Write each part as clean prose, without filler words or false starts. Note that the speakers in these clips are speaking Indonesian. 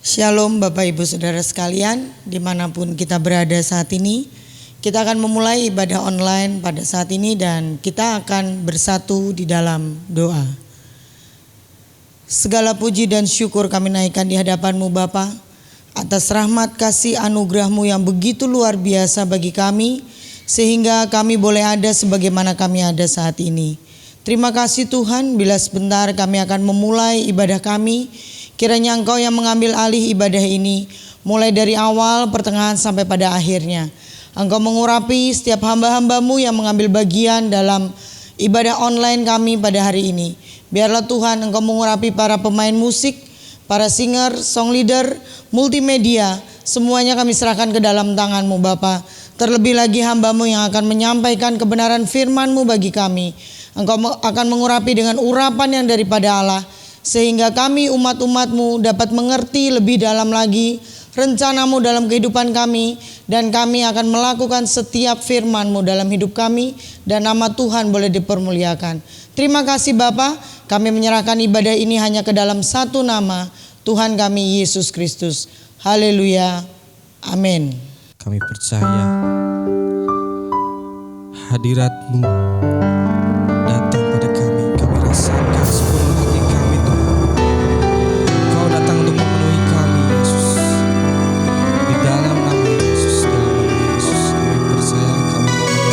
Shalom Bapak Ibu Saudara sekalian, dimanapun kita berada saat ini. Kita akan memulai ibadah online pada saat ini dan kita akan bersatu di dalam doa. Segala puji dan syukur kami naikkan di hadapan-Mu Bapa, atas rahmat kasih anugerah-Mu yang begitu luar biasa bagi kami, sehingga kami boleh ada sebagaimana kami ada saat ini. Terima kasih Tuhan, bila sebentar kami akan memulai ibadah kami. Kiranya Engkau yang mengambil alih ibadah ini, mulai dari awal, pertengahan sampai pada akhirnya. Engkau mengurapi setiap hamba-hamba-Mu yang mengambil bagian dalam ibadah online kami pada hari ini. Biarlah Tuhan Engkau mengurapi para pemain musik, para singer, song leader, multimedia. Semuanya kami serahkan ke dalam tangan-Mu Bapa. Terlebih lagi hamba-Mu yang akan menyampaikan kebenaran firman-Mu bagi kami. Engkau akan mengurapi dengan urapan yang daripada Allah, sehingga kami umat-umat-Mu dapat mengerti lebih dalam lagi rencana-Mu dalam kehidupan kami, dan kami akan melakukan setiap firman-Mu dalam hidup kami, dan nama Tuhan boleh dipermuliakan. Terima kasih Bapa, kami menyerahkan ibadah ini hanya ke dalam satu nama, Tuhan kami Yesus Kristus. Haleluya, amin. Kami percaya hadirat-Mu datang pada kami. Kami rasakan sepenuh hati kami Tuhan. Kau datang untuk memenuhi kami Yesus. Di dalam nama Yesus, dalam nama Yesus kami percaya kami memenuhi.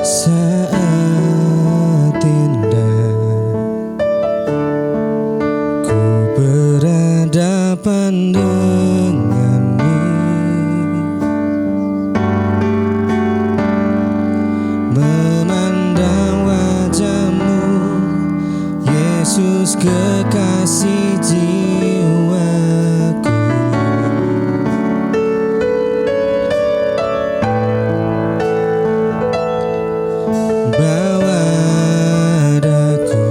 Saat indah ku berhadapan denganmu, memandang wajah-Mu, Yesus kekasih jiwaku. Bawa daku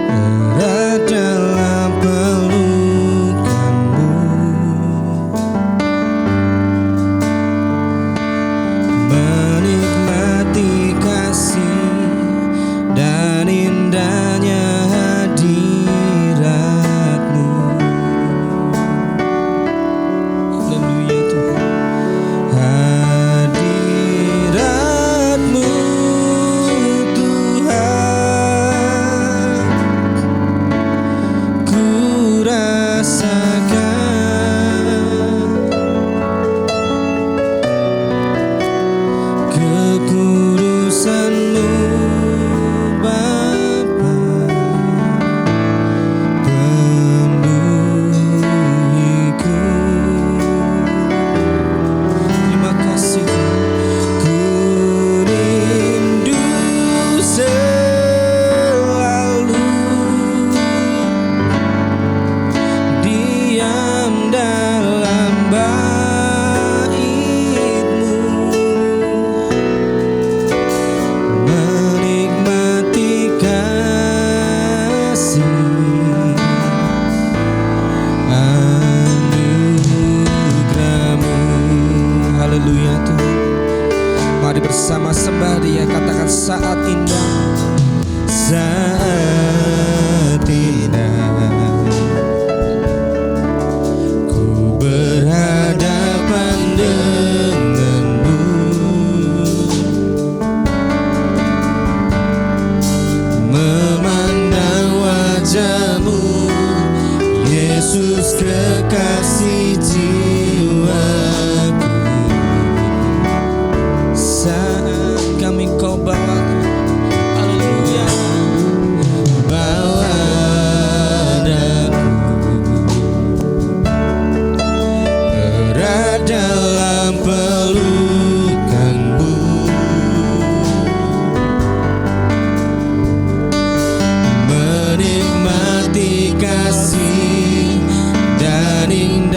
erat dalam pelukan-Mu, menikmati kasih dan indahnya hadirat-Mu. Haleluya Tuhan. Hadirat-Mu Tuhan, ku rasakan kekudusan-Mu Bapa, penuhiku. Terima kasih ku rindu selalu diam dalam bait-Mu, menikmati kasih anugerah-Mu. Haleluya Tuhan. Mari bersama sembah Dia, katakan saat indah, saat indah ku berhadapan denganmu, memandang wajah-Mu, Yesus kekasih jiwaku. Saat kami Kau bawa, haleluya, bawa daku erat dalam pelukan-Mu, menikmati kasih dan indahnya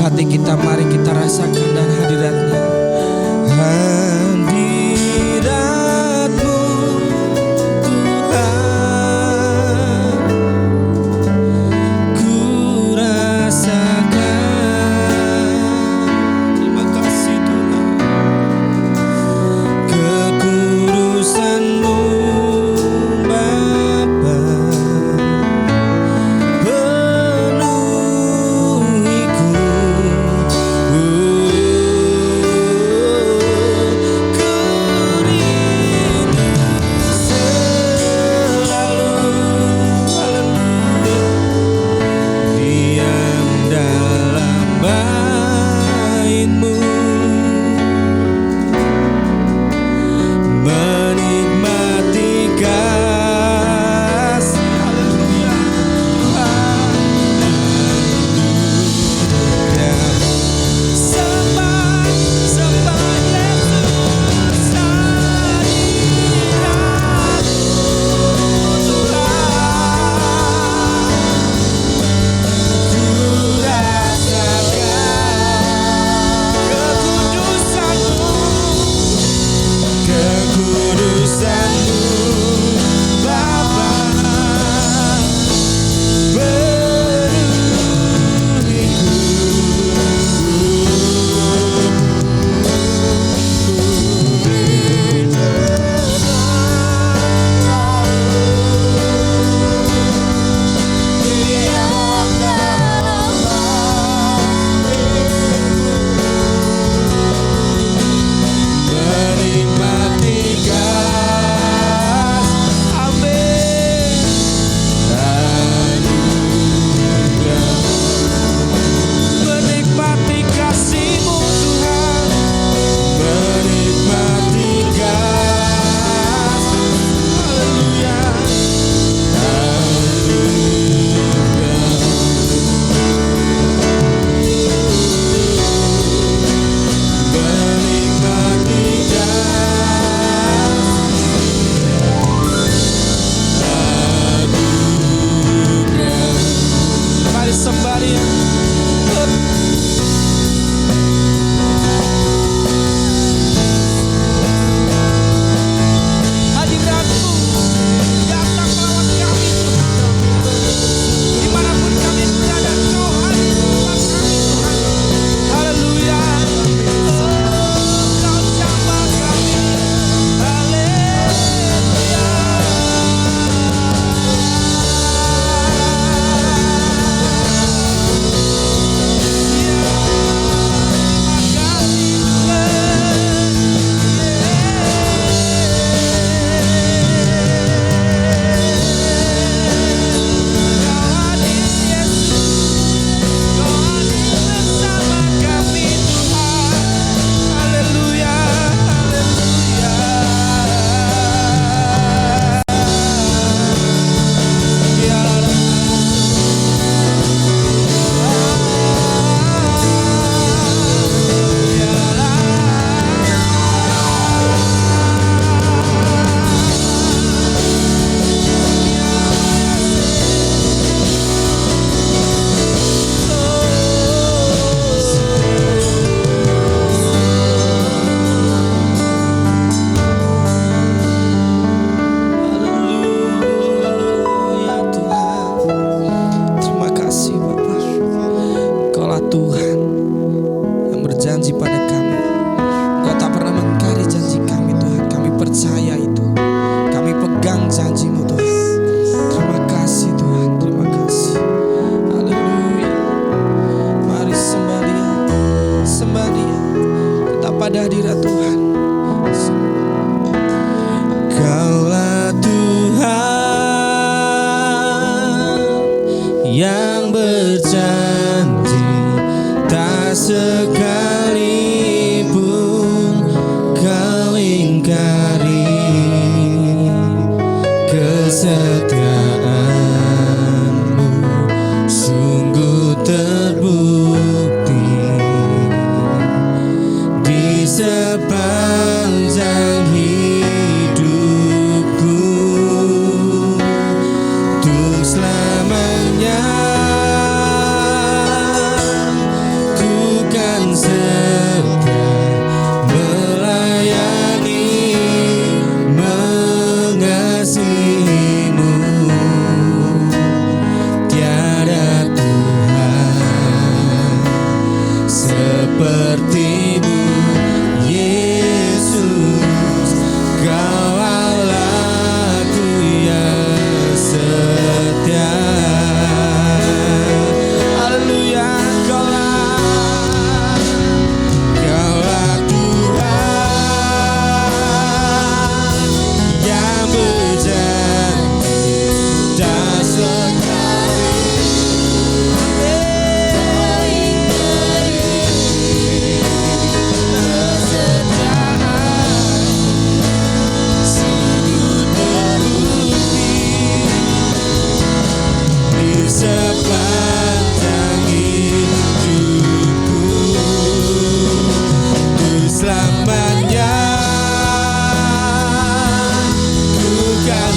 hati kita, mari kita rasakan dan hadiratnya. Hadiratmu Tuhan, ku rasakan. Terima kasih Tuhan. Kekudusan-Mu Bapa penuhiku. yang berjanji tak sekalipun kau ingkari kesetiaanmu sungguh terbukti di sepanjang hidupku untuk selamanya ku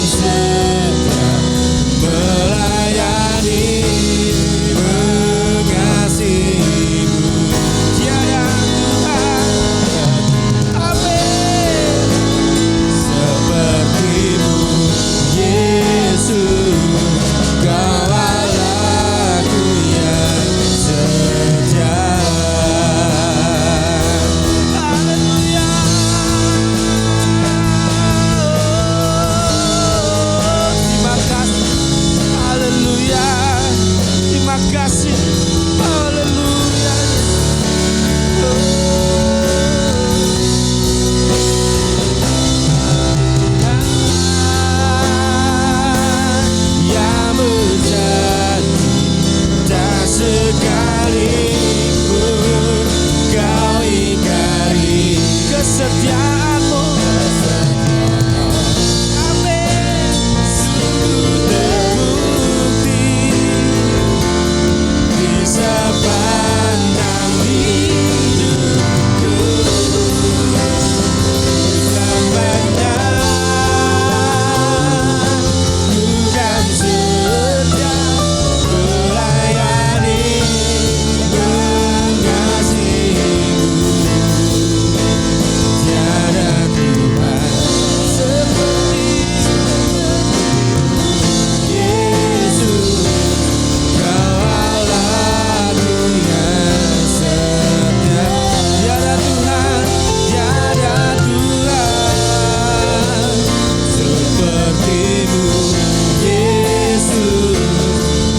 setia melayani, mengasihimu. Tiada Tuhan, amin, sepertimu Yesus. Kau Allahku yang setia. Haleluya. Terima kasih. Haleluya. Terima kasih. Haleluya. Yang menjadi tak sekalipun kau ingkari kesetiaanmu. Amin. Sungguh terbukti di sepanjang hidupku. Sepanjang ku kan setia melayani, mengasihimu. Tiada Tuhan seperti Yesus. Kau Allahku yang setia. Tiada Tuhan, tiada Tuhan sepertimu Yesus.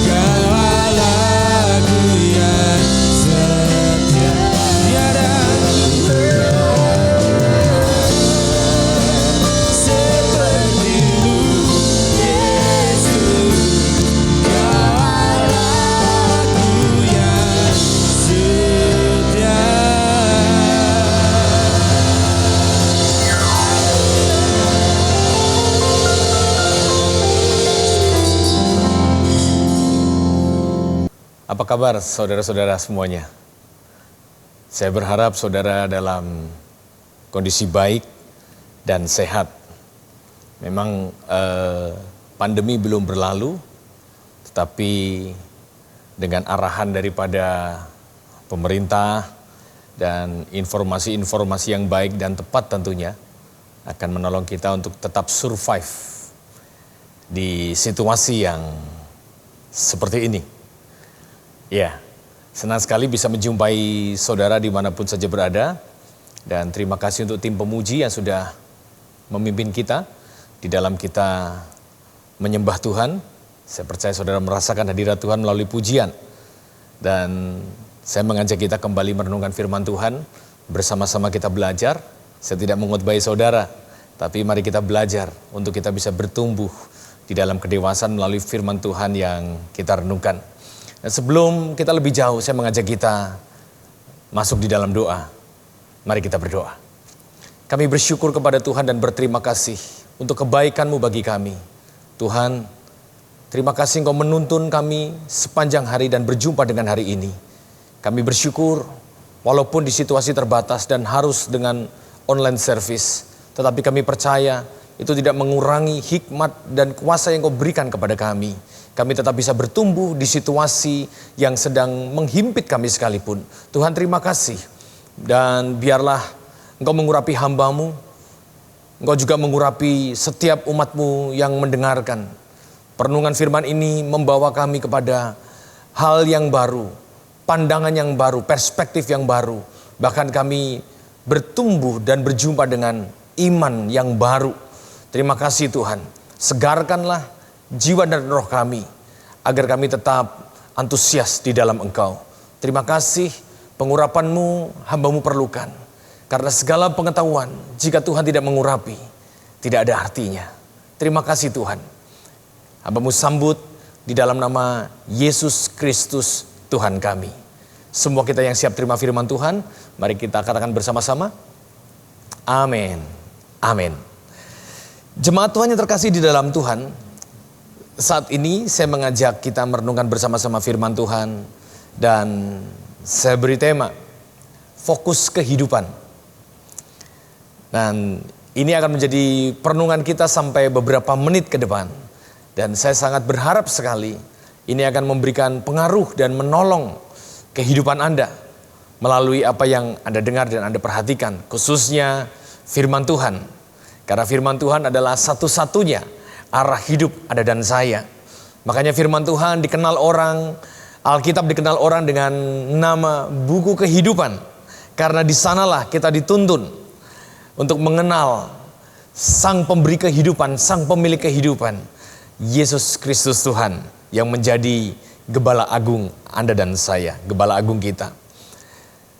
Kau Allahku yang setia. Tiada sepertimu Yesus. Kau Allahku yang setia. Apa kabar saudara-saudara semuanya? Saya berharap saudara dalam kondisi baik dan sehat. Memang pandemi belum berlalu, tetapi dengan arahan daripada pemerintah dan informasi-informasi yang baik dan tepat tentunya akan menolong kita untuk tetap survive di situasi yang seperti ini. Ya, senang sekali bisa menjumpai saudara dimanapun saja berada. Dan terima kasih untuk tim pemuji yang sudah memimpin kita di dalam kita menyembah Tuhan. Saya percaya saudara merasakan hadirat Tuhan melalui pujian. Dan saya mengajak kita kembali merenungkan firman Tuhan. Bersama-sama kita belajar. Saya tidak mengkhotbahi saudara, tapi mari kita belajar untuk kita bisa bertumbuh di dalam kedewasaan melalui firman Tuhan yang kita renungkan. Dan sebelum kita lebih jauh, saya mengajak kita masuk di dalam doa. Mari kita berdoa. Kami bersyukur kepada Tuhan dan berterima kasih untuk kebaikan-Mu bagi kami. Tuhan, terima kasih Engkau menuntun kami sepanjang hari dan berjumpa dengan hari ini. Kami bersyukur walaupun di situasi terbatas dan harus dengan online service, tetapi kami percaya itu tidak mengurangi hikmat dan kuasa yang Kau berikan kepada kami. Kami tetap bisa bertumbuh di situasi yang sedang menghimpit kami sekalipun. Tuhan terima kasih. Dan biarlah Engkau mengurapi hamba-Mu. Engkau juga mengurapi setiap umat-Mu yang mendengarkan. Perenungan firman ini membawa kami kepada hal yang baru, pandangan yang baru, perspektif yang baru. Bahkan kami bertumbuh dan berjumpa dengan iman yang baru. Terima kasih Tuhan. Segarkanlah jiwa dan roh kami, agar kami tetap antusias di dalam Engkau. Terima kasih, pengurapan-Mu hamba-Mu perlukan. Karena segala pengetahuan, jika Tuhan tidak mengurapi, tidak ada artinya. Terima kasih Tuhan. Hamba-Mu sambut di dalam nama Yesus Kristus Tuhan kami. Semua kita yang siap terima firman Tuhan, mari kita katakan bersama-sama. Amin. Amin. Jemaat Tuhan yang terkasih di dalam Tuhan, saat ini saya mengajak kita merenungkan bersama-sama firman Tuhan. Dan saya beri tema, fokus kehidupan. Dan Ini akan menjadi perenungan kita sampai beberapa menit ke depan. Dan saya sangat berharap sekali ini akan memberikan pengaruh dan menolong kehidupan Anda melalui apa yang Anda dengar dan Anda perhatikan, khususnya firman Tuhan. Karena firman Tuhan adalah satu-satunya arah hidup Anda dan saya. Makanya firman Tuhan dikenal orang, Alkitab dikenal orang dengan nama buku kehidupan. Karena di sanalah kita dituntun untuk mengenal Sang Pemberi kehidupan, Sang Pemilik kehidupan, Yesus Kristus Tuhan yang menjadi Gembala Agung Anda dan saya, Gembala Agung kita.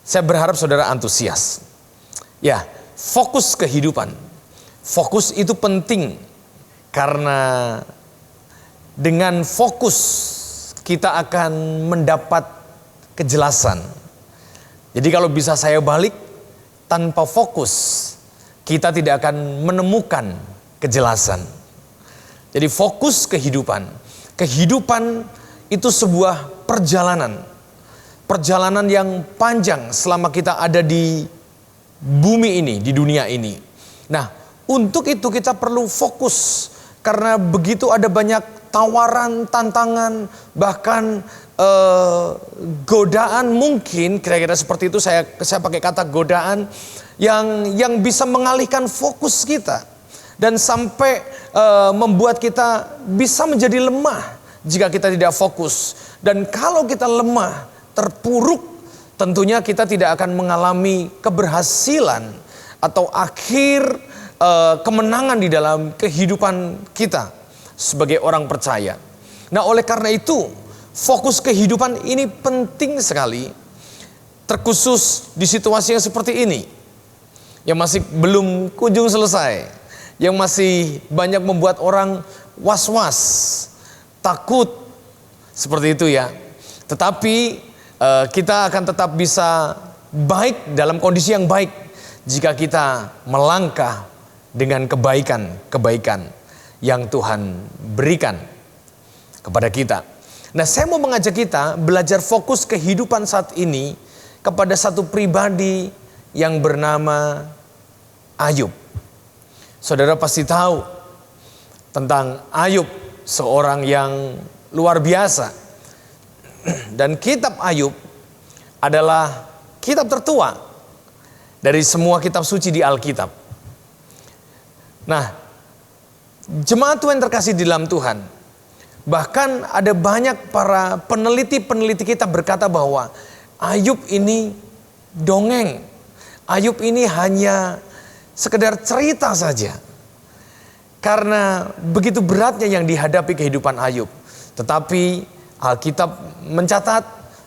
Saya berharap saudara antusias. Ya, fokus kehidupan. Fokus itu penting karena dengan fokus kita akan mendapat kejelasan. Jadi kalau bisa saya balik, tanpa fokus kita tidak akan menemukan kejelasan. Jadi fokus kehidupan. Kehidupan itu sebuah perjalanan. Perjalanan yang panjang selama kita ada di bumi ini, di dunia ini. Nah, untuk itu kita perlu fokus. Karena begitu ada banyak tawaran, tantangan, bahkan godaan mungkin, kira-kira seperti itu, saya pakai kata godaan, yang bisa mengalihkan fokus kita dan sampai membuat kita bisa menjadi lemah jika kita tidak fokus. Dan kalau kita lemah, terpuruk, tentunya kita tidak akan mengalami keberhasilan atau akhir kemenangan di dalam kehidupan kita sebagai orang percaya. Nah, oleh karena itu, fokus kehidupan ini penting sekali, terkhusus di situasi yang seperti ini, yang masih belum kunjung selesai, yang masih banyak membuat orang was-was, takut, seperti itu ya. Tetapi kita akan tetap bisa baik dalam kondisi yang baik jika kita melangkah dengan kebaikan yang Tuhan berikan kepada kita. Nah, saya mau mengajak kita belajar fokus kehidupan saat ini kepada satu pribadi yang bernama Ayub. Saudara pasti tahu tentang Ayub, seorang yang luar biasa. Dan kitab Ayub adalah kitab tertua dari semua kitab suci di Alkitab. Nah, jemaat Tuhan terkasih di dalam Tuhan, bahkan ada banyak para peneliti kita berkata bahwa Ayub ini dongeng. Ayub ini hanya sekedar cerita saja. Karena begitu beratnya yang dihadapi kehidupan Ayub. Tetapi Alkitab mencatat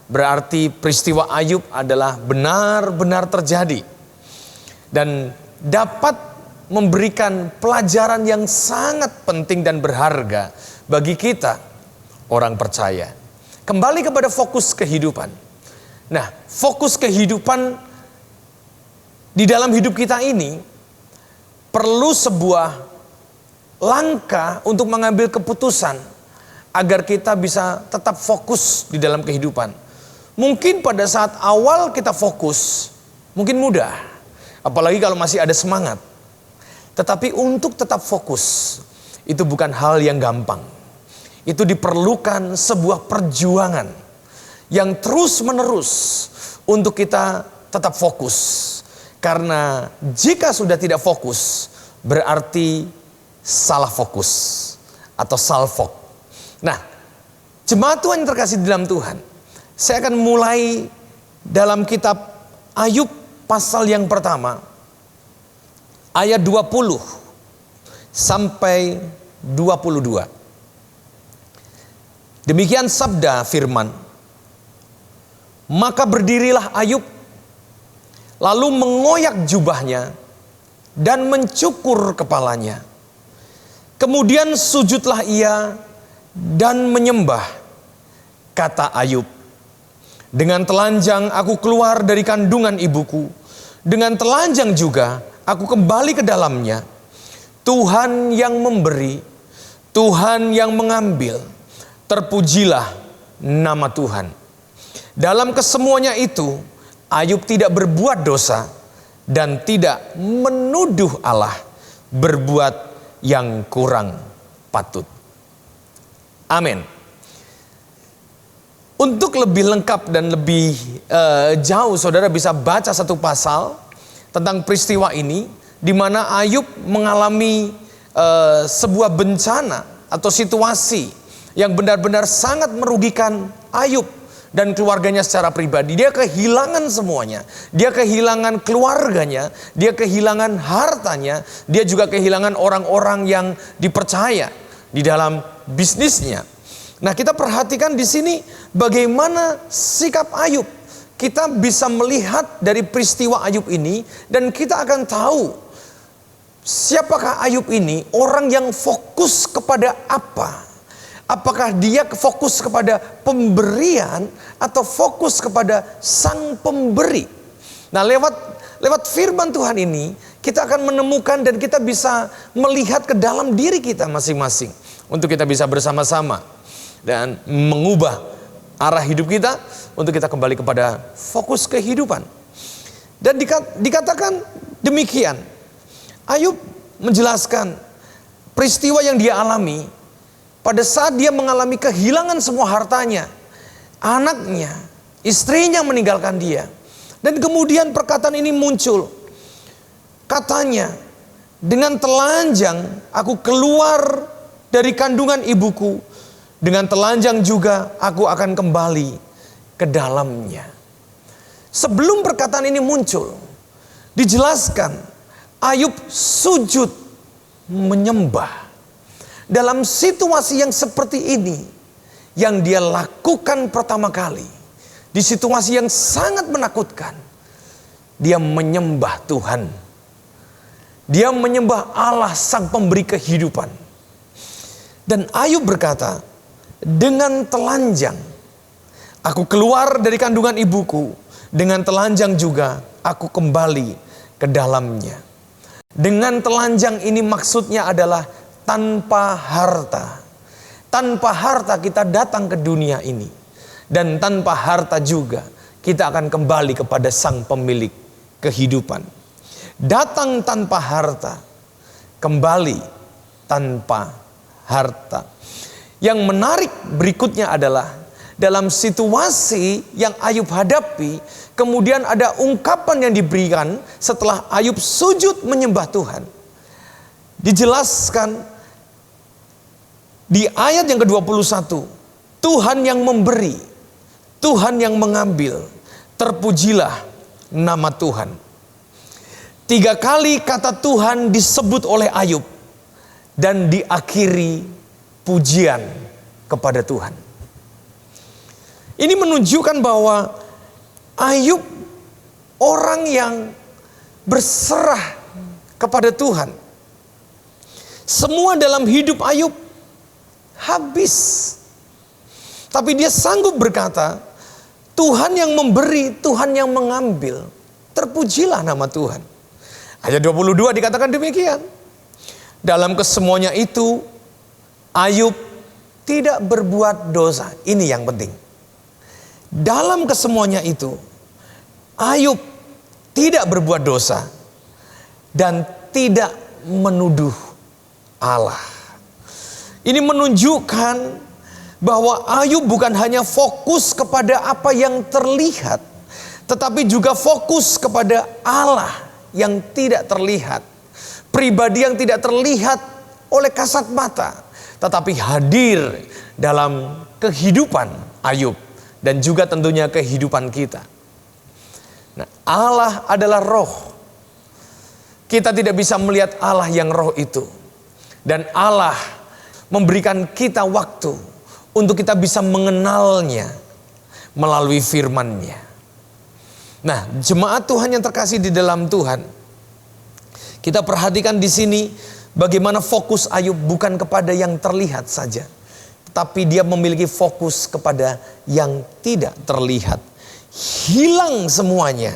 berarti peristiwa Ayub adalah benar-benar terjadi. Dan dapat memberikan pelajaran yang sangat penting dan berharga bagi kita orang percaya. Kembali kepada fokus kehidupan. Nah, fokus kehidupan di dalam hidup kita ini perlu sebuah langkah untuk mengambil keputusan agar kita bisa tetap fokus di dalam kehidupan. Mungkin pada saat awal kita fokus, mungkin mudah, apalagi kalau masih ada semangat. Tetapi untuk tetap fokus, itu bukan hal yang gampang. Itu diperlukan sebuah perjuangan yang terus-menerus untuk kita tetap fokus. Karena jika sudah tidak fokus, berarti salah fokus atau salfok. Nah, jemaat Tuhan yang terkasih di dalam Tuhan, saya akan mulai dalam kitab Ayub pasal yang pertama, ayat 20 sampai 22. Demikian sabda firman. Maka berdirilah Ayub, lalu mengoyak jubahnya dan mencukur kepalanya. Kemudian sujudlah ia dan menyembah. Kata Ayub, dengan telanjang aku keluar dari kandungan ibuku, dengan telanjang juga aku kembali ke dalamnya. Tuhan yang memberi, Tuhan yang mengambil, terpujilah nama Tuhan. Dalam kesemuanya itu, Ayub tidak berbuat dosa dan tidak menuduh Allah. berbuat yang kurang patut. Amin. Untuk lebih lengkap dan lebih jauh, saudara bisa baca satu pasal tentang peristiwa ini, di mana Ayub mengalami sebuah bencana atau situasi yang benar-benar sangat merugikan Ayub dan keluarganya secara pribadi. Dia kehilangan semuanya. Dia kehilangan keluarganya, dia kehilangan hartanya, dia juga kehilangan orang-orang yang dipercaya di dalam bisnisnya. Nah, kita perhatikan di sini bagaimana sikap Ayub. Kita bisa melihat dari peristiwa Ayub ini dan kita akan tahu siapakah Ayub ini, orang yang fokus kepada apa? Apakah dia fokus kepada pemberian atau fokus kepada sang pemberi? Nah, lewat firman Tuhan ini kita akan menemukan dan kita bisa melihat ke dalam diri kita masing-masing untuk kita bisa bersama-sama dan mengubah arah hidup kita untuk kita kembali kepada fokus kehidupan. Dan dikatakan demikian, Ayub menjelaskan peristiwa yang dia alami pada saat dia mengalami kehilangan semua hartanya, anaknya, istrinya meninggalkan dia. Dan kemudian perkataan ini muncul. Katanya, dengan telanjang aku keluar dari kandungan ibuku, dengan telanjang juga aku akan kembali ke dalamnya. Sebelum perkataan ini muncul, dijelaskan Ayub sujud menyembah. Dalam situasi yang seperti ini, yang dia lakukan pertama kali, di situasi yang sangat menakutkan, dia menyembah Tuhan. Dia menyembah Allah sang pemberi kehidupan. Dan Ayub berkata, dengan telanjang aku keluar dari kandungan ibuku, dengan telanjang juga aku kembali ke dalamnya. Dengan telanjang ini maksudnya adalah tanpa harta. Tanpa harta kita datang ke dunia ini. Dan tanpa harta juga kita akan kembali kepada sang pemilik kehidupan. Datang tanpa harta, kembali tanpa harta. Yang menarik berikutnya adalah dalam situasi yang Ayub hadapi, kemudian ada ungkapan yang diberikan setelah Ayub sujud menyembah Tuhan. Dijelaskan di ayat yang ke-21, Tuhan yang memberi, Tuhan yang mengambil, terpujilah nama Tuhan. 3 kali kata Tuhan disebut oleh Ayub dan diakhiri pujian kepada Tuhan. Ini menunjukkan bahwa Ayub orang yang berserah kepada Tuhan. Semua dalam hidup Ayub habis. Tapi dia sanggup berkata, Tuhan yang memberi, Tuhan yang mengambil, terpujilah nama Tuhan. Ayat 22 dikatakan demikian. Dalam kesemuanya itu, Ayub tidak berbuat dosa. Ini yang penting. Dalam kesemuanya itu, Ayub tidak berbuat dosa dan tidak menuduh Allah. Ini menunjukkan bahwa Ayub bukan hanya fokus kepada apa yang terlihat, tetapi juga fokus kepada Allah yang tidak terlihat. Pribadi yang tidak terlihat oleh kasat mata, tetapi hadir dalam kehidupan Ayub dan juga tentunya kehidupan kita. Nah, Allah adalah roh. Kita tidak bisa melihat Allah yang roh itu. Dan Allah memberikan kita waktu untuk kita bisa mengenalnya melalui firman-Nya. Nah, jemaat Tuhan yang terkasih di dalam Tuhan, kita perhatikan di sini bagaimana fokus Ayub bukan kepada yang terlihat saja, tapi dia memiliki fokus kepada yang tidak terlihat. Hilang semuanya.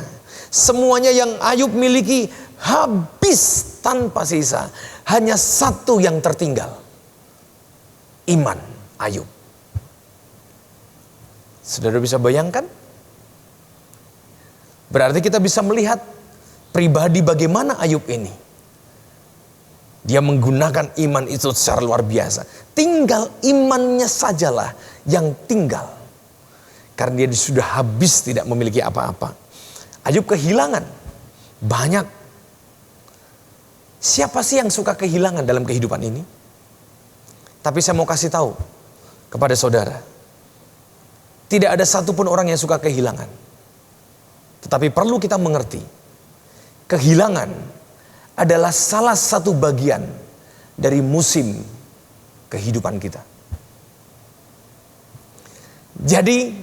Semuanya yang Ayub miliki habis tanpa sisa. Hanya satu yang tertinggal. Iman Ayub. Saudara bisa bayangkan? Berarti kita bisa melihat pribadi bagaimana Ayub ini. Dia menggunakan iman itu secara luar biasa. Tinggal imannya sajalah yang tinggal. Karena dia sudah habis tidak memiliki apa-apa. Ayub kehilangan banyak. Siapa sih yang suka kehilangan dalam kehidupan ini? Tapi saya mau kasih tahu kepada saudara. Tidak ada satupun orang yang suka kehilangan. Tetapi perlu kita mengerti. Kehilangan adalah salah satu bagian dari musim kehidupan kita. Jadi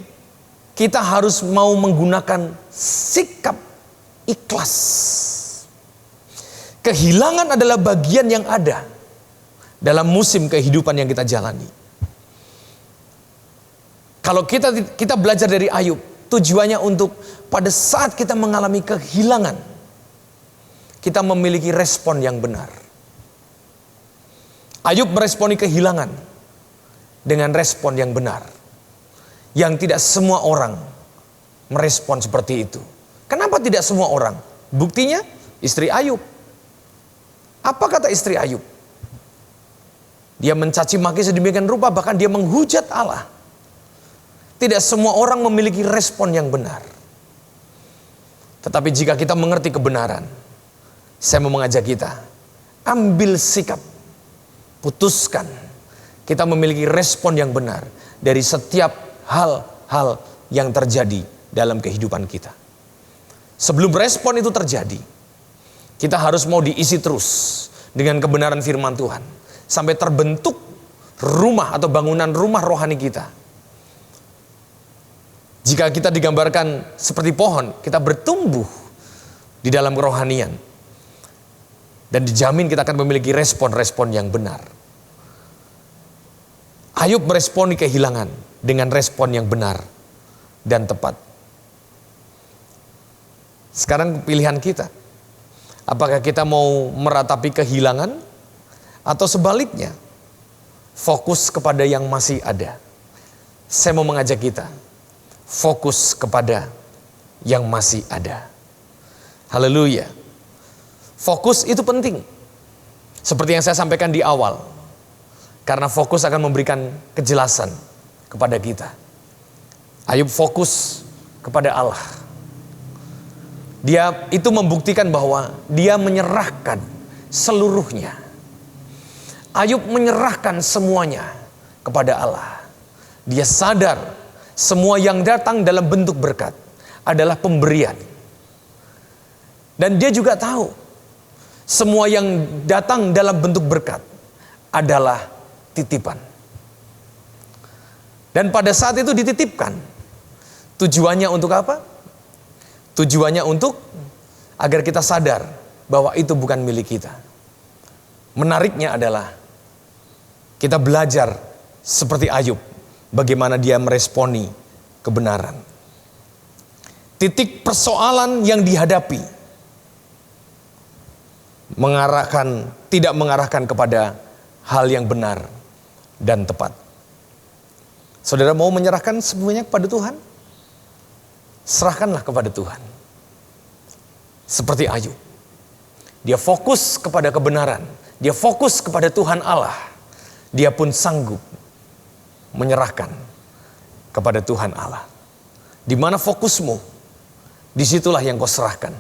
kita harus mau menggunakan sikap ikhlas. Kehilangan adalah bagian yang ada dalam musim kehidupan yang kita jalani. Kalau kita belajar dari Ayub, tujuannya untuk pada saat kita mengalami kehilangan, kita memiliki respon yang benar. Ayub meresponi kehilangan dengan respon yang benar. Yang tidak semua orang merespon seperti itu. Kenapa tidak semua orang? Buktinya istri Ayub. Apa kata istri Ayub? Dia mencaci maki sedemikian rupa, bahkan dia menghujat Allah. Tidak semua orang memiliki respon yang benar. Tetapi jika kita mengerti kebenaran, saya mau mengajak kita, ambil sikap, putuskan. Kita memiliki respon yang benar dari setiap hal-hal yang terjadi dalam kehidupan kita. Sebelum respon itu terjadi, kita harus mau diisi terus dengan kebenaran firman Tuhan. Sampai terbentuk rumah atau bangunan rumah rohani kita. Jika kita digambarkan seperti pohon, kita bertumbuh di dalam kerohanian. Dan dijamin kita akan memiliki respon-respon yang benar. Ayub meresponi kehilangan dengan respon yang benar dan tepat. Sekarang pilihan kita. Apakah kita mau meratapi kehilangan atau sebaliknya fokus kepada yang masih ada? Saya mau mengajak kita fokus kepada yang masih ada. Haleluya. Fokus itu penting. Seperti yang saya sampaikan di awal. Karena fokus akan memberikan kejelasan kepada kita. Ayub fokus kepada Allah. Dia itu membuktikan bahwa dia menyerahkan seluruhnya. Ayub menyerahkan semuanya kepada Allah. Dia sadar semua yang datang dalam bentuk berkat adalah pemberian. Dan dia juga tahu semua yang datang dalam bentuk berkat adalah titipan. Dan pada saat itu dititipkan. Tujuannya untuk apa? Tujuannya untuk agar kita sadar bahwa itu bukan milik kita. Menariknya adalah kita belajar seperti Ayub, bagaimana dia meresponi kebenaran. Titik persoalan yang dihadapi tidak mengarahkan kepada hal yang benar dan tepat. Saudara mau menyerahkan semuanya kepada Tuhan? Serahkanlah kepada Tuhan. Seperti Ayub. Dia fokus kepada kebenaran. Dia fokus kepada Tuhan Allah. Dia pun sanggup menyerahkan kepada Tuhan Allah. Di mana fokusmu, disitulah yang kau serahkan.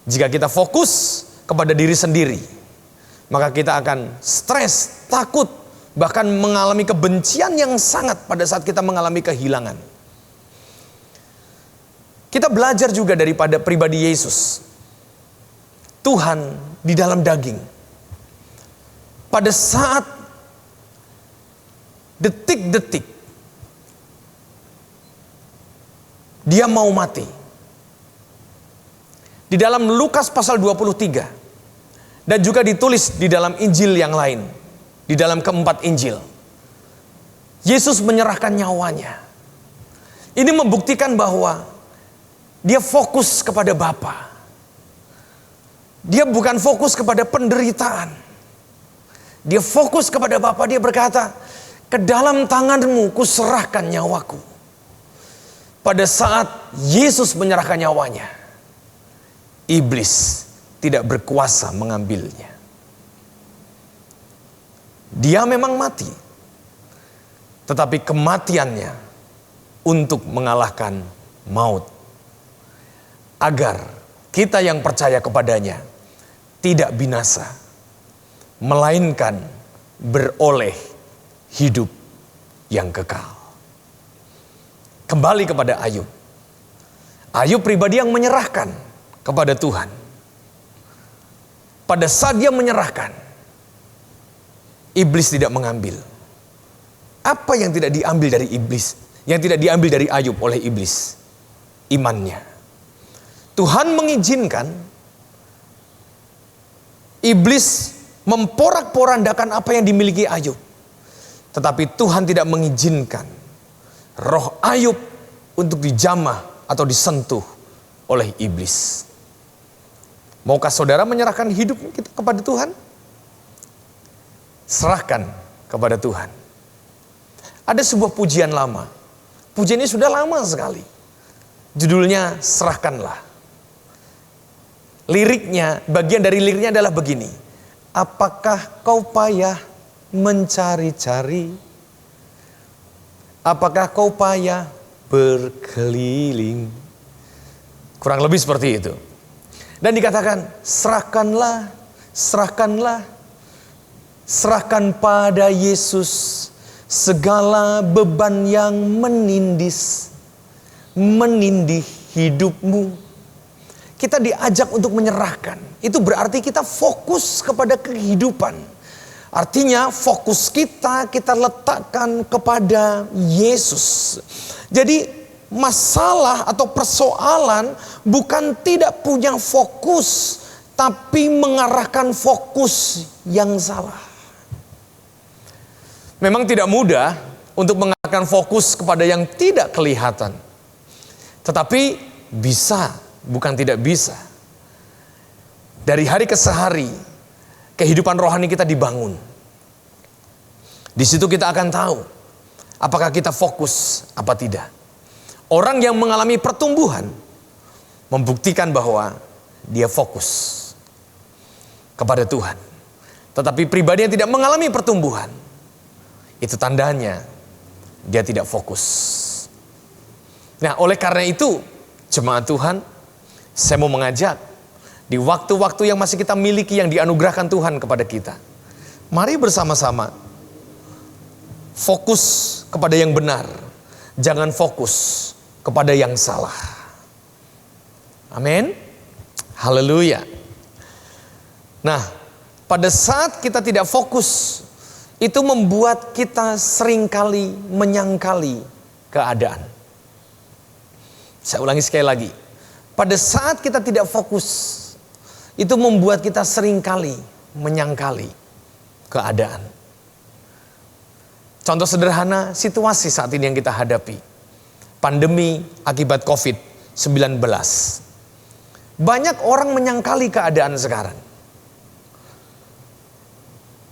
Jika kita fokus kepada diri sendiri, maka kita akan stres, takut, bahkan mengalami kebencian yang sangat pada saat kita mengalami kehilangan. Kita belajar juga daripada pribadi Yesus. Tuhan di dalam daging. Pada saat detik-detik dia mau mati. Di dalam Lukas pasal 23 dan juga ditulis di dalam Injil yang lain, di dalam keempat Injil, Yesus menyerahkan nyawanya. Ini membuktikan bahwa dia fokus kepada Bapa. Dia bukan fokus kepada penderitaan. Dia fokus kepada Bapa. Dia berkata, ke dalam tanganmu kuserahkan nyawaku. Pada saat Yesus menyerahkan nyawanya, iblis tidak berkuasa mengambilnya. Dia memang mati, tetapi kematiannya untuk mengalahkan maut, agar kita yang percaya kepadanya tidak binasa, melainkan beroleh hidup yang kekal. Kembali kepada Ayub. Ayub pribadi yang menyerahkan kepada Tuhan. Pada saat dia menyerahkan, iblis tidak mengambil. Apa yang tidak diambil dari iblis? Yang tidak diambil dari Ayub oleh iblis? Imannya. Tuhan mengizinkan iblis memporak-porandakan apa yang dimiliki Ayub. Tetapi Tuhan tidak mengizinkan roh Ayub untuk dijamah atau disentuh oleh iblis. Maukah saudara menyerahkan hidup kita kepada Tuhan? Serahkan kepada Tuhan. Ada sebuah pujian lama. Pujian ini sudah lama sekali. Judulnya Serahkanlah. Liriknya, bagian dari liriknya adalah begini. Apakah kau payah mencari-cari? Apakah kau payah berkeliling? Kurang lebih seperti itu. Dan dikatakan, serahkanlah, serahkanlah, serahkan pada Yesus segala beban yang menindih hidupmu. Kita diajak untuk menyerahkan. Itu berarti kita fokus kepada kehidupan. Artinya fokus kita letakkan kepada Yesus. Jadi masalah atau persoalan bukan tidak punya fokus, tapi mengarahkan fokus yang salah. Memang tidak mudah untuk mengarahkan fokus kepada yang tidak kelihatan. Tetapi bisa, bukan tidak bisa. Dari hari ke hari, kehidupan rohani kita dibangun. Di situ kita akan tahu apakah kita fokus apa tidak. Orang yang mengalami pertumbuhan membuktikan bahwa dia fokus kepada Tuhan. Tetapi pribadi yang tidak mengalami pertumbuhan, itu tandanya dia tidak fokus. Nah, oleh karena itu, jemaat Tuhan, saya mau mengajak di waktu-waktu yang masih kita miliki, yang dianugerahkan Tuhan kepada kita, mari bersama-sama fokus kepada yang benar. Jangan fokus kepada yang salah. Amin. Haleluya. Nah, pada saat kita tidak fokus, itu membuat kita seringkali menyangkali keadaan. Saya ulangi sekali lagi. Pada saat kita tidak fokus, itu membuat kita seringkali menyangkali keadaan. Contoh sederhana situasi saat ini yang kita hadapi. Pandemi akibat COVID-19. Banyak orang menyangkali keadaan sekarang.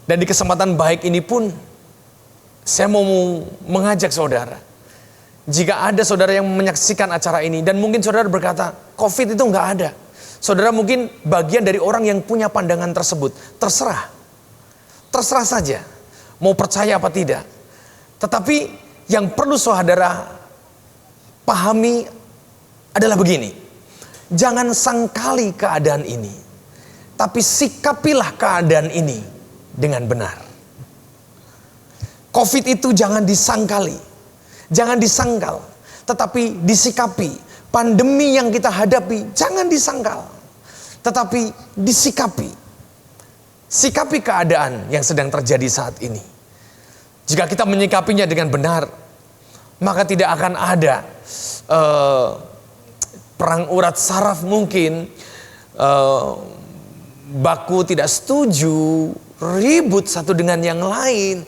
Dan di kesempatan baik ini pun, saya mau mengajak saudara. Jika ada saudara yang menyaksikan acara ini, dan mungkin saudara berkata, COVID itu nggak ada. Saudara mungkin bagian dari orang yang punya pandangan tersebut. Terserah. Terserah saja. Mau percaya apa tidak. Tetapi yang perlu saudara pahami adalah begini. Jangan sangkali keadaan ini, tapi sikapilah keadaan ini dengan benar. COVID itu jangan disangkali, jangan disangkal, tetapi disikapi. Pandemi yang kita hadapi jangan disangkal, tetapi disikapi. Sikapi keadaan yang sedang terjadi saat ini. Jika kita menyikapinya dengan benar, maka tidak akan ada perang urat saraf mungkin, baku tidak setuju, ribut satu dengan yang lain,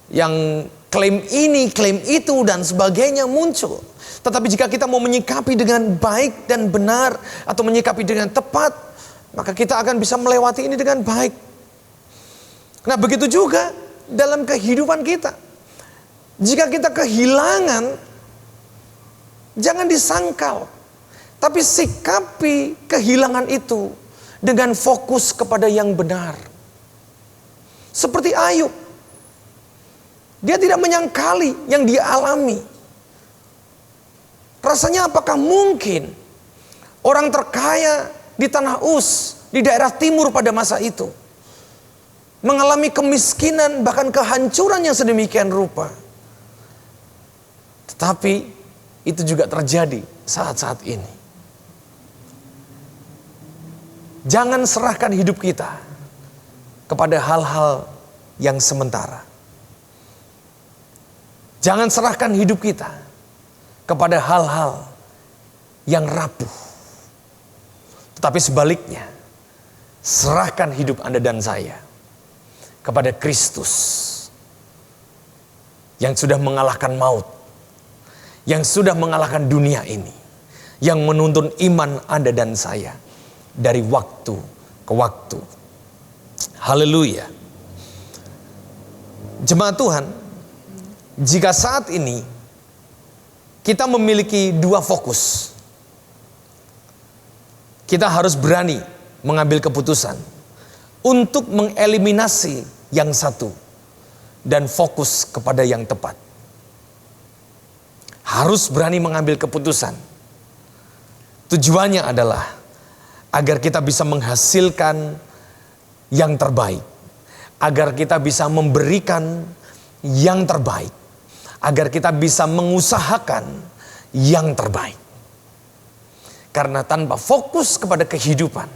yang klaim ini, klaim itu dan sebagainya muncul. Tetapi jika kita mau menyikapi dengan baik dan benar, atau menyikapi dengan tepat, maka kita akan bisa melewati ini dengan baik. Nah, begitu juga dalam kehidupan kita. Jika kita kehilangan, jangan disangkal, tapi sikapi kehilangan itu dengan fokus kepada yang benar. Seperti Ayub. Dia tidak menyangkali yang dia alami. Rasanya apakah mungkin orang terkaya di tanah Uz, di daerah timur pada masa itu, mengalami kemiskinan bahkan kehancuran yang sedemikian rupa. Tetapi itu juga terjadi saat-saat ini. Jangan serahkan hidup kita kepada hal-hal yang sementara. Jangan serahkan hidup kita kepada hal-hal yang rapuh. Tetapi sebaliknya, serahkan hidup Anda dan saya kepada Kristus yang sudah mengalahkan maut, yang sudah mengalahkan dunia ini, yang menuntun iman Anda dan saya dari waktu ke waktu. Haleluya. Jemaat Tuhan, jika saat ini kita memiliki dua fokus, kita harus berani mengambil keputusan untuk mengeliminasi yang satu dan fokus kepada yang tepat. Harus berani mengambil keputusan. Tujuannya adalah agar kita bisa menghasilkan yang terbaik, agar kita bisa memberikan yang terbaik, agar kita bisa mengusahakan yang terbaik. Karena tanpa fokus kepada kehidupan,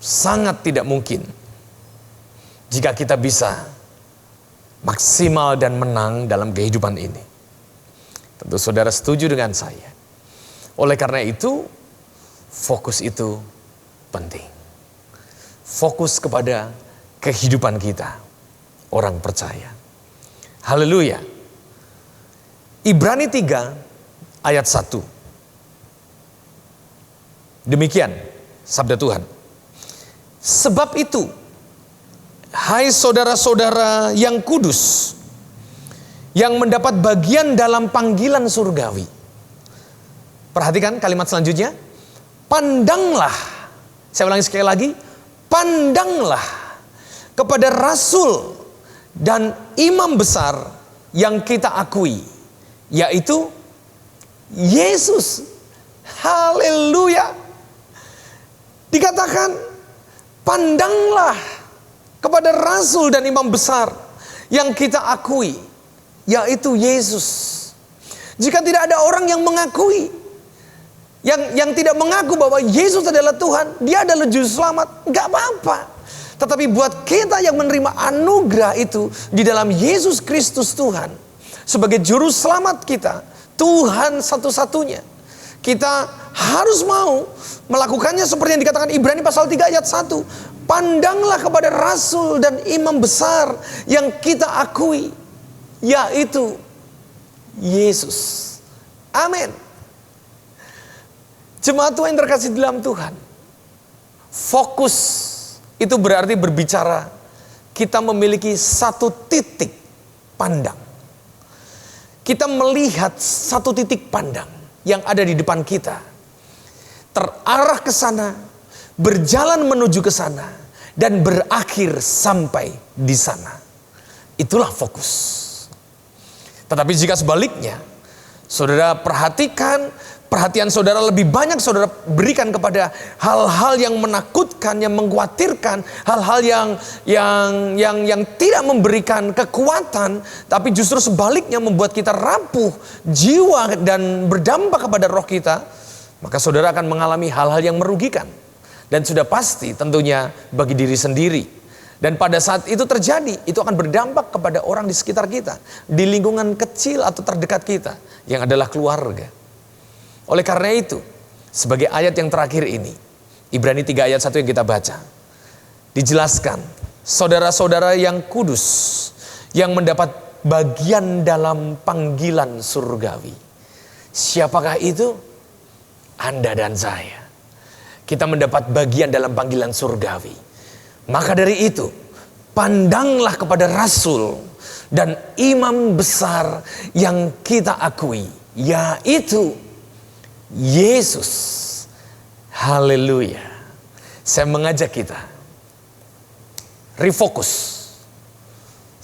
sangat tidak mungkin jika kita bisa maksimal dan menang dalam kehidupan ini. Tentu saudara setuju dengan saya. Oleh karena itu, fokus itu penting. Fokus kepada kehidupan kita, orang percaya. Haleluya. Ibrani 3 ayat 1. Demikian sabda Tuhan. Sebab itu, hai saudara-saudara yang kudus, yang mendapat bagian dalam panggilan surgawi. Perhatikan kalimat selanjutnya. Pandanglah, saya ulangi sekali lagi, pandanglah kepada rasul dan imam besar yang kita akui, yaitu Yesus. Haleluya. Dikatakan, pandanglah kepada rasul dan imam besar yang kita akui, yaitu Yesus. Jika tidak ada orang yang mengakui, yang tidak mengaku bahwa Yesus adalah Tuhan, dia adalah juru selamat, gak apa-apa. Tetapi buat kita yang menerima anugerah itu di dalam Yesus Kristus Tuhan, sebagai juru selamat kita, Tuhan satu-satunya, kita harus mau melakukannya seperti yang dikatakan Ibrani pasal 3 ayat 1. Pandanglah kepada rasul dan imam besar yang kita akui, yaitu Yesus. Amin. Jemaat Tuhan yang terkasih dalam Tuhan, fokus itu berarti berbicara kita memiliki satu titik pandang. Kita melihat satu titik pandang yang ada di depan kita, terarah ke sana, berjalan menuju ke sana, dan berakhir sampai di sana. Itulah fokus. Tetapi jika sebaliknya, saudara perhatian saudara lebih banyak saudara berikan kepada hal-hal yang menakutkan, yang mengkhawatirkan, hal-hal yang tidak memberikan kekuatan, tapi justru sebaliknya membuat kita rapuh jiwa dan berdampak kepada roh kita, maka saudara akan mengalami hal-hal yang merugikan. Dan sudah pasti tentunya bagi diri sendiri. Dan pada saat itu terjadi, itu akan berdampak kepada orang di sekitar kita, di lingkungan kecil atau terdekat kita, yang adalah keluarga. Oleh karena itu, sebagai ayat yang terakhir ini, Ibrani 3 ayat 1 yang kita baca, dijelaskan, saudara-saudara yang kudus, yang mendapat bagian dalam panggilan surgawi. Siapakah itu? Anda dan saya. Kita mendapat bagian dalam panggilan surgawi. Maka dari itu, pandanglah kepada rasul dan imam besar yang kita akui, yaitu Yesus. Haleluya. Saya mengajak kita refocus,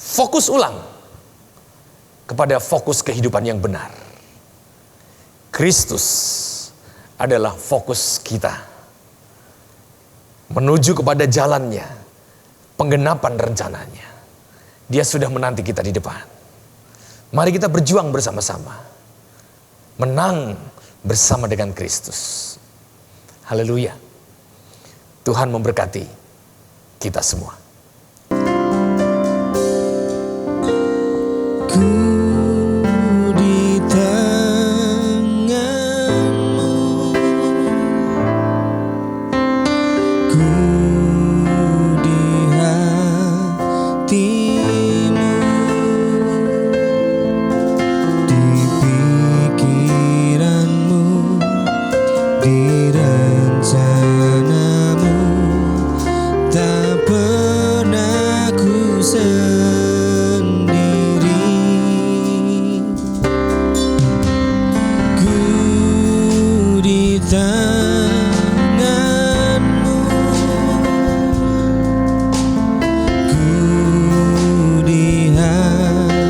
fokus ulang kepada fokus kehidupan yang benar. Kristus adalah fokus kita menuju kepada jalannya, penggenapan rencananya. Dia sudah menanti kita di depan. Mari kita berjuang bersama-sama, menang bersama dengan Kristus. Haleluya. Tuhan memberkati kita semua. Ku di tangan-Mu, ku di hati-Mu, di pikiran-Mu, di rencana-Mu, tak pernah ku sendiri. Ku di tangan-Mu, ku di hati-Mu,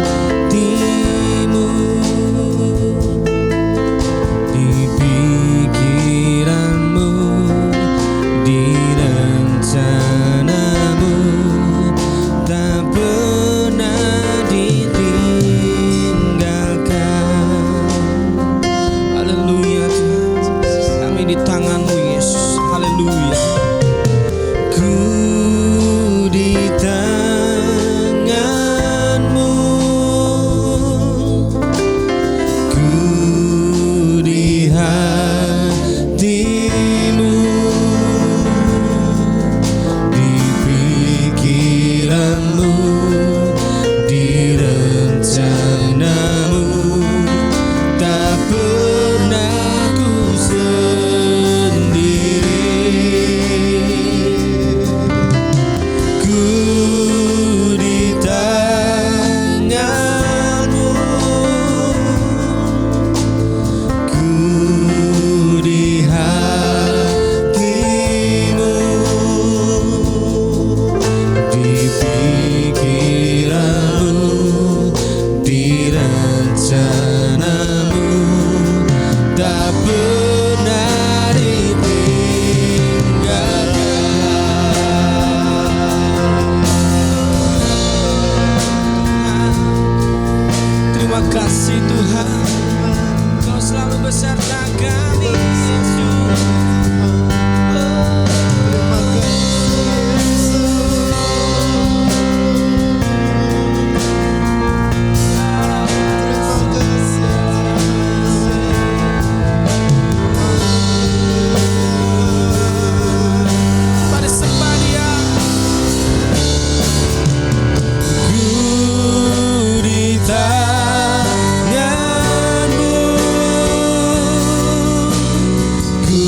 di pikiran-Mu, di rencana-Mu, tak pernah ditinggalkan. Haleluya Tuhan, kami di tangan-Mu Yesus. Haleluya. Ku di tangan-Mu, ku di hati-Mu, di pikiran-Mu, di rencana-Mu, tak pernah ku sendiri. Ku di tangan-Mu, ku di hati-Mu, di pikiran-Mu, di rencana-Mu, tak pernah ditinggalkan. Terima kasih Tuhan, Kau selalu beserta kami Yesus. Terima Pada sembah Dia. Ku di tangan-Mu, ku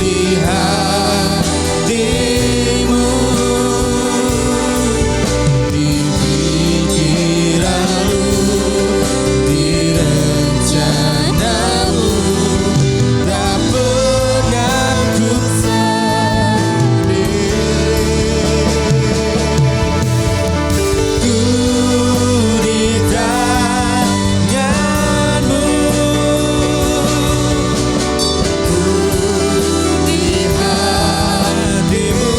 di hati-Mu, di pikiran-Mu, di rencana-Mu, tak pernah ku sendiri. Ku di tangan-Mu, ku di hati-Mu,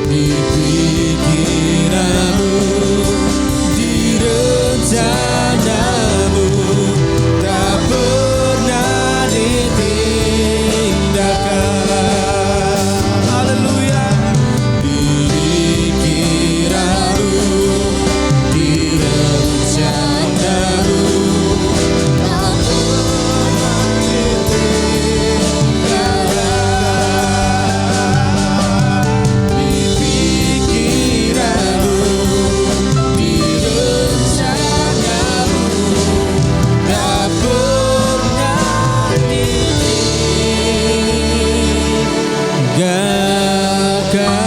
di pikiran-Mu, di rencana-Mu, tak pernah ditinggalkan. Haleluya. Di pikiran-Mu, di rencana-Mu, tak pernah ditinggalkan. Di pikiran-Mu, di rencana-Mu, tak pernah ditinggalkan.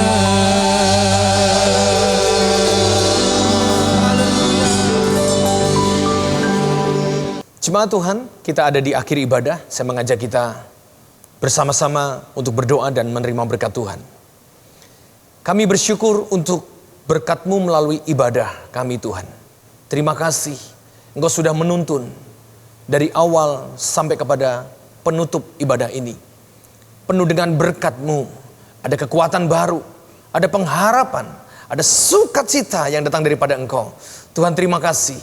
Jemaat Tuhan, kita ada di akhir ibadah. Saya mengajak kita bersama-sama untuk berdoa dan menerima berkat Tuhan. Kami bersyukur untuk berkat-Mu melalui ibadah kami Tuhan. Terima kasih Engkau sudah menuntun dari awal sampai kepada penutup ibadah ini. Penuh dengan berkat-Mu, ada kekuatan baru, ada pengharapan, ada sukacita yang datang daripada Engkau. Tuhan terima kasih.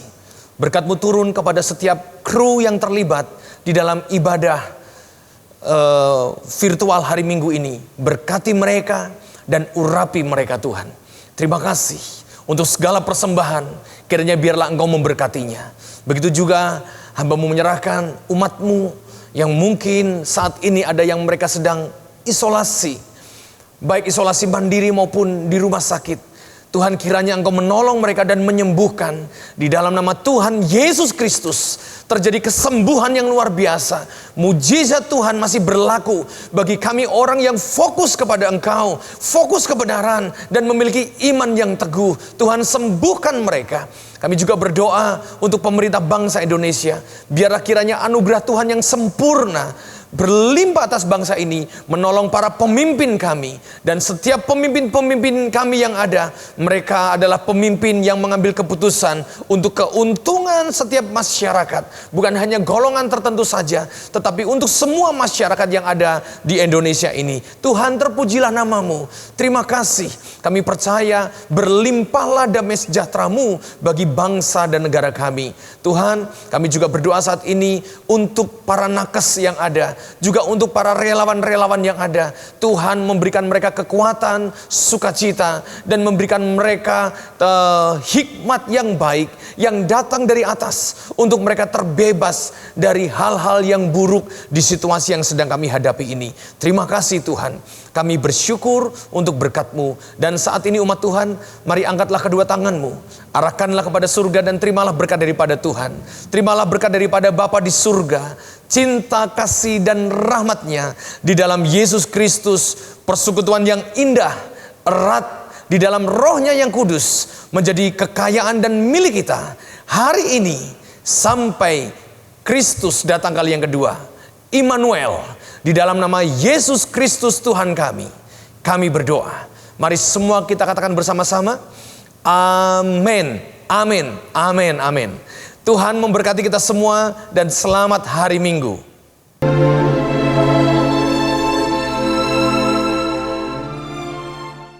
Berkat-Mu turun kepada setiap kru yang terlibat di dalam ibadah virtual hari Minggu ini. Berkati mereka dan urapi mereka Tuhan. Terima kasih untuk segala persembahan. Kiranya biarlah Engkau memberkatinya. Begitu juga hamba-Mu menyerahkan umat-Mu yang mungkin saat ini ada yang mereka sedang isolasi. Baik isolasi mandiri maupun di rumah sakit. Tuhan kiranya Engkau menolong mereka dan menyembuhkan. Di dalam nama Tuhan Yesus Kristus terjadi kesembuhan yang luar biasa. Mujizat Tuhan masih berlaku bagi kami orang yang fokus kepada Engkau, fokus kebenaran dan memiliki iman yang teguh. Tuhan sembuhkan mereka. Kami juga berdoa untuk pemerintah bangsa Indonesia. Biarlah kiranya anugerah Tuhan yang sempurna berlimpah atas bangsa ini, menolong para pemimpin kami. Dan setiap pemimpin-pemimpin kami yang ada, mereka adalah pemimpin yang mengambil keputusan untuk keuntungan setiap masyarakat. Bukan hanya golongan tertentu saja, tetapi untuk semua masyarakat yang ada di Indonesia ini. Tuhan terpujilah nama-Mu. Terima kasih. Kami percaya berlimpahlah damai sejahtera-Mu bagi bangsa dan negara kami. Tuhan, kami juga berdoa saat ini untuk para nakes yang ada, juga untuk para relawan-relawan yang ada. Tuhan memberikan mereka kekuatan, sukacita, dan memberikan mereka hikmat yang baik yang datang dari atas untuk mereka terbebas dari hal-hal yang buruk di situasi yang sedang kami hadapi ini. Terima kasih Tuhan. Kami bersyukur untuk berkat-Mu. Dan saat ini umat Tuhan, mari angkatlah kedua tangan-Mu, arahkanlah kepada surga dan terimalah berkat daripada Tuhan. Terimalah berkat daripada Bapa di surga, cinta, kasih, dan rahmat-Nya di dalam Yesus Kristus, persekutuan yang indah, erat di dalam Roh-Nya yang kudus, menjadi kekayaan dan milik kita hari ini sampai Kristus datang kali yang kedua. Immanuel, di dalam nama Yesus Kristus Tuhan kami berdoa. Mari semua kita katakan bersama-sama, amin, amin, amin, amin. Tuhan memberkati kita semua dan selamat hari Minggu.